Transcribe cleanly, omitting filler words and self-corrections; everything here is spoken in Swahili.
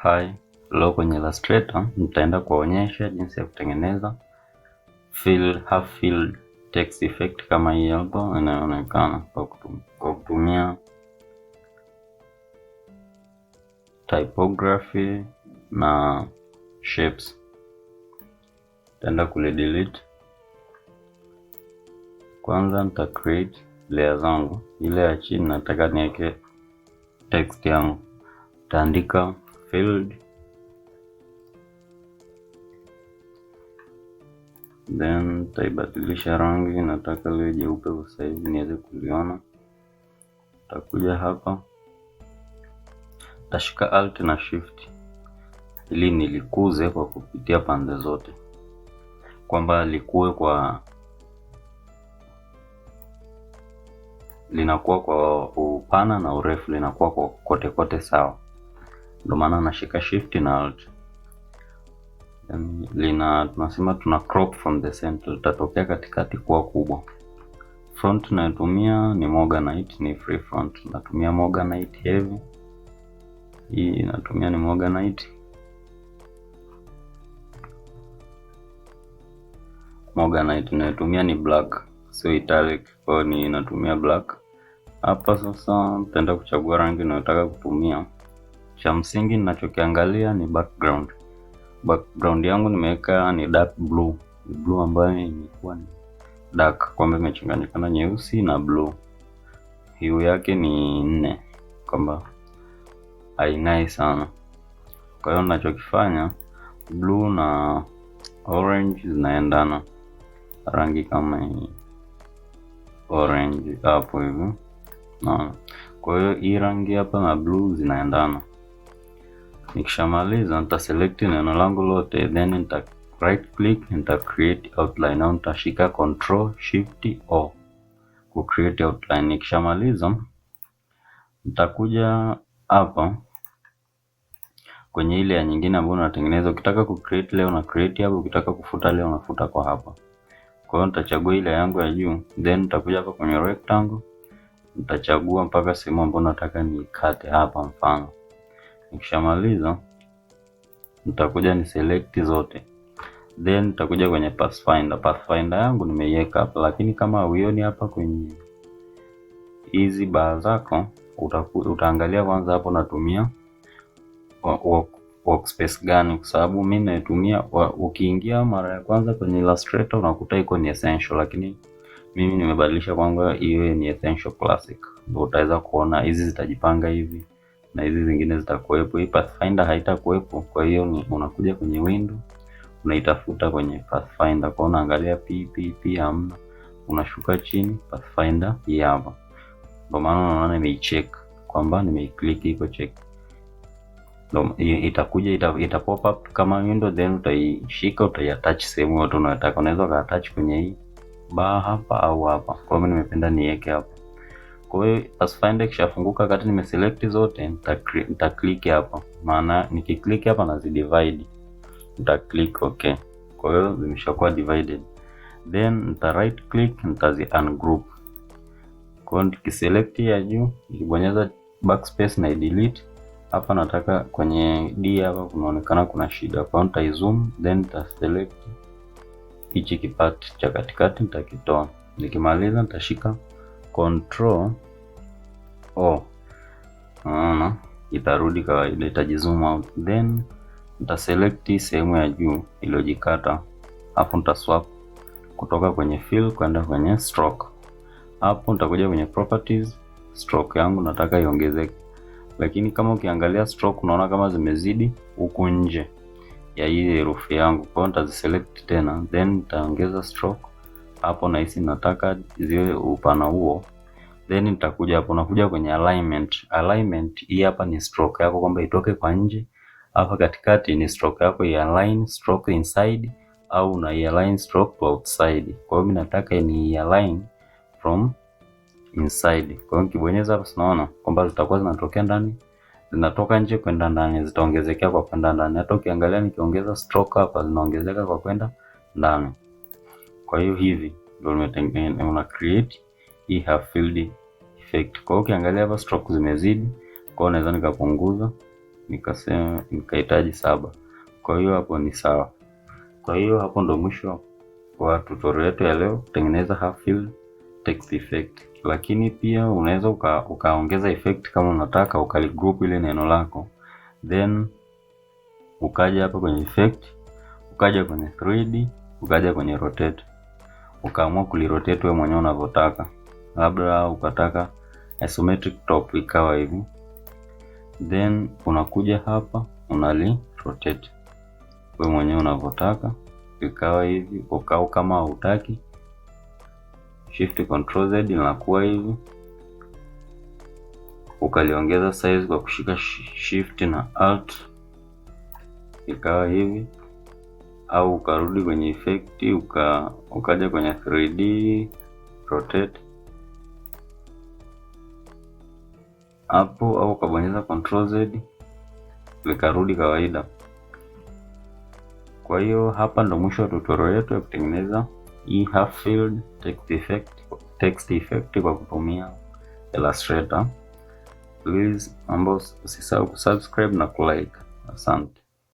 Hi, leo kwenye Illustrator nitaenda kuwaonyesha jinsi ya kutengeneza half filled text effect kama hii hapo inayoonekana kwa kutumia typography na shapes. Nitaenda delete. Kwanza nita create layer zangu. Ile ya chini nataka niweke text yangu. Nitaandika filled, then taibadilisha rangi, nataka liwe jeupe kwa sasa hivi niweze kuliona. Takuja hapa, tashika alt na shift ili nilikuze kwa kupitia pande zote, kwamba likue linakuwa kwa upana na urefu, linakuwa kwa kote kote sawa. Ndio maana nashika shift na alt. Tunasema tuna crop from the center, litatokea katikati kuwa kubwa. Font natumia ni Morganite, ni free font. Natumia Morganite heavy. Hii natumia ni Morganite. Morganite natumia ni black, so italic, kwa ni natumia black. Hapa sasa nitaenda kuchagua rangi ninayotaka kutumia. Cha msingi ninachokiangalia ni background. Background yangu nimeweka ni dark blue. Blue ambayo imekuwa ni dark, kwamba imechanganyikana nyeusi na blue. Hue yake ni 4, kwamba haing'ai sana. Kwa hiyo ninachokifanya, blue na orange zinaendana. Rangi kama hii orange hapo hivi. Kwa hiyo hii rangi hapa na blue zinaendana. Nikishamaliza nita select neno langu lote, then nita right click, nita create outline, au nitashika control shift o ku create outline. Nikishamaliza nitakuja hapa kwenye ile ya nyingine ambayo unatengeneza. Ukitaka ku create leo na create hapo, ukitaka kufuta leo unafuta kwa hapa. Kwa hiyo nitachagua ile yangu ya juu, then nitakuja hapa kwenye rectangle, nitachagua mpaka sehemu ambayo nataka nikate hapa mfano. Nikishamaliza nitakuja ni select zote, then nitakuja kwenye pathfinder. Pathfinder yangu nimeiweka hapa, lakini kama uioni hapa kwenye hizi bar zako, utaangalia kwanza hapo natumia workspace gani, kwa sababu mimi natumia, ukiingia mara ya kwanza kwenye Illustrator unakuta iko ni essential, lakini mimi nimebadilisha kwanza iwe ni essential classic. Ndio utaweza kuona hizi zitajipanga hivi na hizi zingine zitakuwepo. Hii pathfinder haitakuwepo, kwa hiyo ni unakuja kwenye window, unaitafuta kwenye pathfinder, kwa unaangalia p hamna, unashuka chini pathfinder hii hapa. Ndio maana unaona nimeicheck kwamba nimeiclick iko check. Ndio itakuja ita pop up kama window, then utaishika, utaiattach sehemu yote unayotaka. Unaweza ukaattach kwenye hii bar hapa au hapa. Kwa hiyo nimependa niweke hapa. Kwa hiyo pathfinder kishafunguka, kati nimeselect zote, nita click hapa. Maana nikiclick hapa na divide, nita click okay. Kwa hiyo zimeshakuwa divided. Then nita right click, nitazi ungroup. Kwa hiyo nikiselect ya juu, nikibonyeza backspace na delete. Hapa nataka kwenye D hapa kunaonekana kuna shida, kwa hiyo nita zoom, then nita select hichi kipati cha katikati, nitakitoa. Nikimaliza nitashika control o, itarudi kawaida, itajizoom out. Then nita select sehemu ya juu iliyojikata, hapo nita swap kutoka kwenye fill kwenda kwenye stroke. Hapo nitakuja kwenye properties, stroke yangu nataka iongezeke, lakini kama ukiangalia stroke unaona kama zimezidi huku nje ya hii herufi yangu. Kwa hiyo nitaziselect tena, then nitaongeza stroke hapo, na hisi nataka ziwe upana huo. Then nitakuja hapo, nakuja kwenye alignment. Alignment hii hapa ni stroke yako, kwamba itoke kwa nje. Hapa katikati ni stroke yako ya align stroke inside, au na align stroke to outside. Kwa hiyo mimi nataka ni align from inside. Kwa hiyo nikibonyeza hapo tunaona kwamba zitakuwa zinatokea ndani, zinatoka nje kwenda ndani, zitaongezekea kwa kwenda ndani. Hata ukiangalia nikiongeza stroke hapa zinaongezeka kwa kwenda ndani. Kwa hiyo hivi ndio nimetengeneza, una create hii half filled effect. Kwa hiyo ukiangalia hapa stroke zimezidi, kwa hiyo naweza nikapunguza nikasema nikahitaji 7. Kwa hiyo hapo ni sawa. Kwa hiyo hapo ndo mwisho wa tutorial yetu ya leo, kutengeneza half filled text effect. Lakini pia unaweza ukaongeza effect kama unataka, ukaligroup ile neno lako, then ukaja hapa kwenye effect, ukaja kwenye 3D, ukaja kwenye rotate, ukaamua kulirotate wewe mwenyewe unavyotaka. Labda ukataka isometric top ikawa hivi, then unakuja hapa unali rotate wewe mwenyewe unavyotaka ikawa hivi. Ukao kama hutaki, shift control Z linakuwa hivi. Ukaliongeza size kwa kushika shift na alt ikawa hivi, au ukarudi kwenye effect ukaja kwenye 3D rotate hapo, au ukabonyeza control Z likarudi kawaida. Kwa hiyo hapa ndo mwisho wa tutorial yetu ya kutengeneza hii half filled text effect kwa kutumia Illustrator. Please usisahau kusubscribe na kulike. Asante.